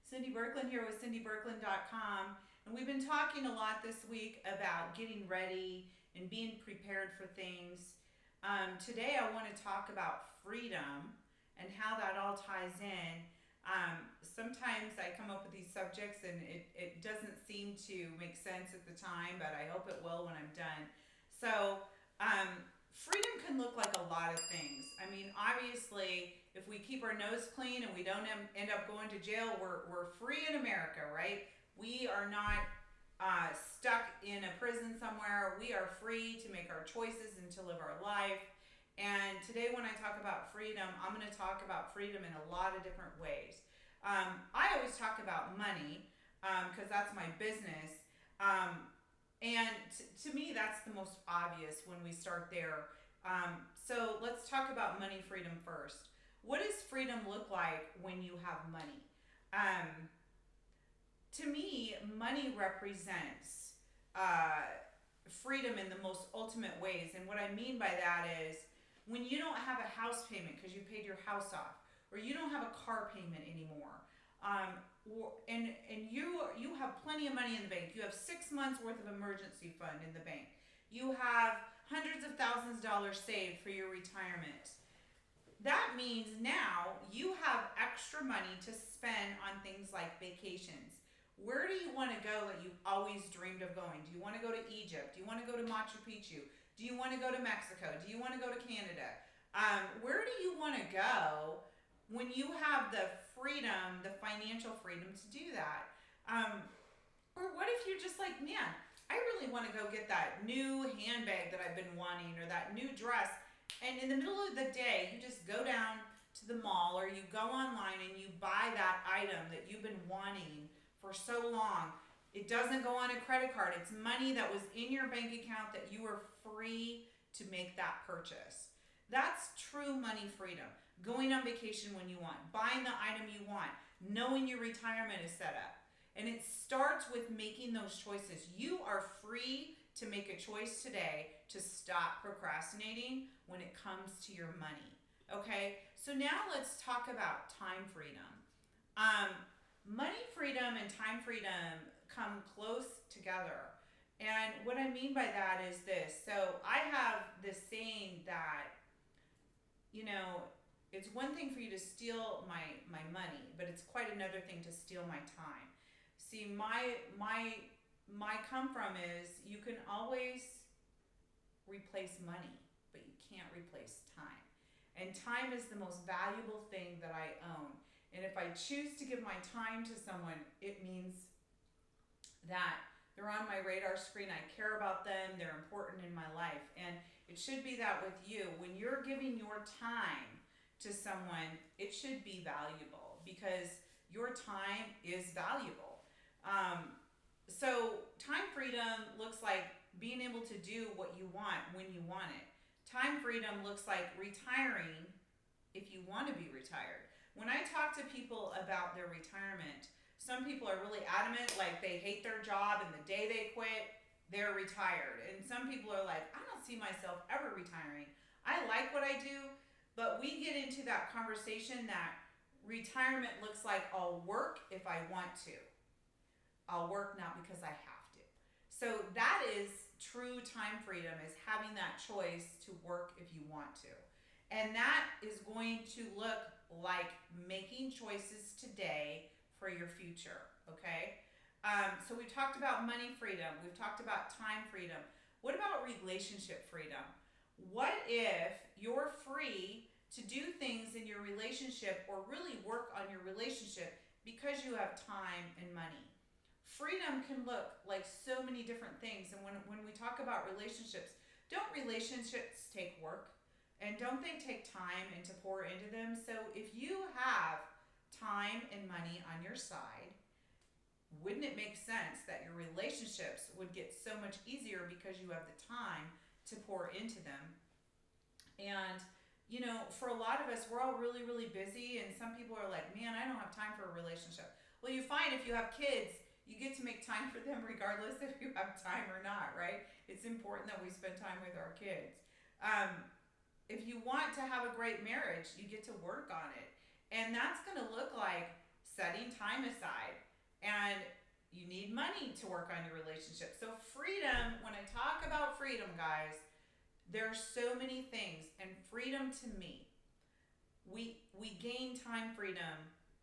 Cindy Birkland here with cindybirkland.com, and we've been talking a lot this week about getting ready and being prepared for things. Today I want to talk about freedom and how that all ties in. Sometimes I come up with these subjects and it doesn't seem to make sense at the time, but I hope it will when I'm done. So, um, freedom can look like a lot of things. I mean, obviously, if we keep our nose clean and we don't end up going to jail, we're free in America, right? We are not stuck in a prison somewhere. We are free to make our choices and to live our life. And today, when I talk about freedom, I'm going to talk about freedom in a lot of different ways. I always talk about money because that's my business. And to me, that's the most obvious when we start there. So let's talk about money freedom first. What does freedom look like when you have money? To me, money represents freedom in the most ultimate ways. And what I mean by that is when you don't have a house payment because you paid your house off, or you don't have a car payment anymore, and you have plenty of money in the bank. You have 6 months worth of emergency fund in the bank. You have hundreds of thousands of dollars saved for your retirement. That means now you have extra money to spend on things like vacations. Where do you want to go that you've always dreamed of going? Do you want to go to Egypt? Do you want to go to Machu Picchu? Do you want to go to Mexico? Do you want to go to Canada? Where do you want to go when you have the freedom, the financial freedom to do that? Or what if you're just like, man, I really want to go get that new handbag that I've been wanting or that new dress. And in the middle of the day, you just go down to the mall or you go online and you buy that item that you've been wanting for so long. It doesn't go on a credit card. It's money that was in your bank account that you were free to make that purchase. That's true money freedom. Going on vacation when you want, buying the item you want, knowing your retirement is set up. And it starts with making those choices. You are free to make a choice today to stop procrastinating when it comes to your money. Okay, so now let's talk about time freedom. Money freedom and time freedom come close together. And what I mean by that is this. So I have this saying that, it's one thing for you to steal my money, but it's quite another thing to steal my time. See, my come from is you can always replace money, but you can't replace time. And time is the most valuable thing that I own. And if I choose to give my time to someone, it means that they're on my radar screen. I care about them. They're important in my life. And it should be that with you. When you're giving your time to someone, it should be valuable because your time is valuable. So time freedom looks like being able to do what you want when you want it. Time freedom looks like retiring if you want to be retired. When I talk to people about their retirement, some people are really adamant, like they hate their job and the day they quit, they're retired. And some people are like, I don't see myself ever retiring. I like what I do, but we get into that conversation that retirement looks like I'll work if I want to. I'll work not because I have to. So that is true time freedom, is having that choice to work if you want to. And that is going to look like making choices today for your future, okay? So we've talked about money freedom. We've talked about time freedom. What about relationship freedom? What if you're free to do things in your relationship or really work on your relationship because you have time and money? Freedom can look like so many different things. And when we talk about relationships, don't relationships take work? And don't they take time and to pour into them? So if you have time and money on your side, wouldn't it make sense that your relationships would get so much easier because you have the time to pour into them? And, for a lot of us, we're all really, really busy. And some people are like, man, I don't have time for a relationship. Well, you find if you have kids, you get to make time for them regardless if you have time or not, right? It's important that we spend time with our kids. If you want to have a great marriage, you get to work on it. And that's going to look like setting time aside, and you need money to work on your relationship. So freedom, when I talk about freedom, guys, there are so many things, and freedom to me, we gain time freedom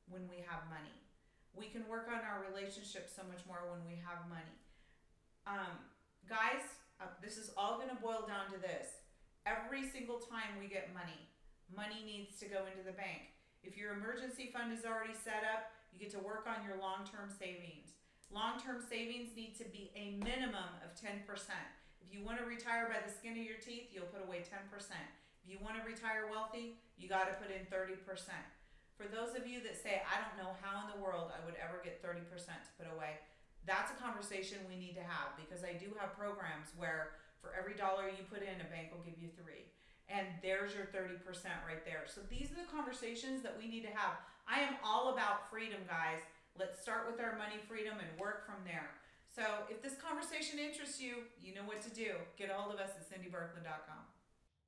when we have money. We can work on our relationship so much more when we have money. Guys, this is all going to boil down to this. Every single time we get money, money needs to go into the bank. If your emergency fund is already set up, you get to work on your long-term savings. Long-term savings need to be a minimum of 10%. If you want to retire by the skin of your teeth, you'll put away 10%. If you want to retire wealthy, you got to put in 30%. For those of you that say, I don't know how in the world I would ever get 30% to put away, that's a conversation we need to have, because I do have programs where for every dollar you put in, a bank will give you 3. And there's your 30% right there. So these are the conversations that we need to have. I am all about freedom, guys. Let's start with our money freedom and work from there. So if this conversation interests you, you know what to do. Get a hold of us at cindybirkland.com.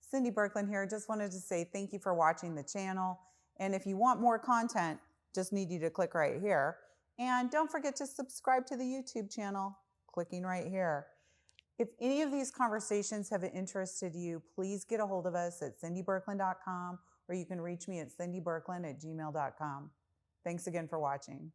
Cindy Birkland here. Just wanted to say thank you for watching the channel. And if you want more content, just need you to click right here. And don't forget to subscribe to the YouTube channel, clicking right here. If any of these conversations have interested you, please get a hold of us at cindybirkland.com, or you can reach me at cindybirkland@gmail.com. Thanks again for watching.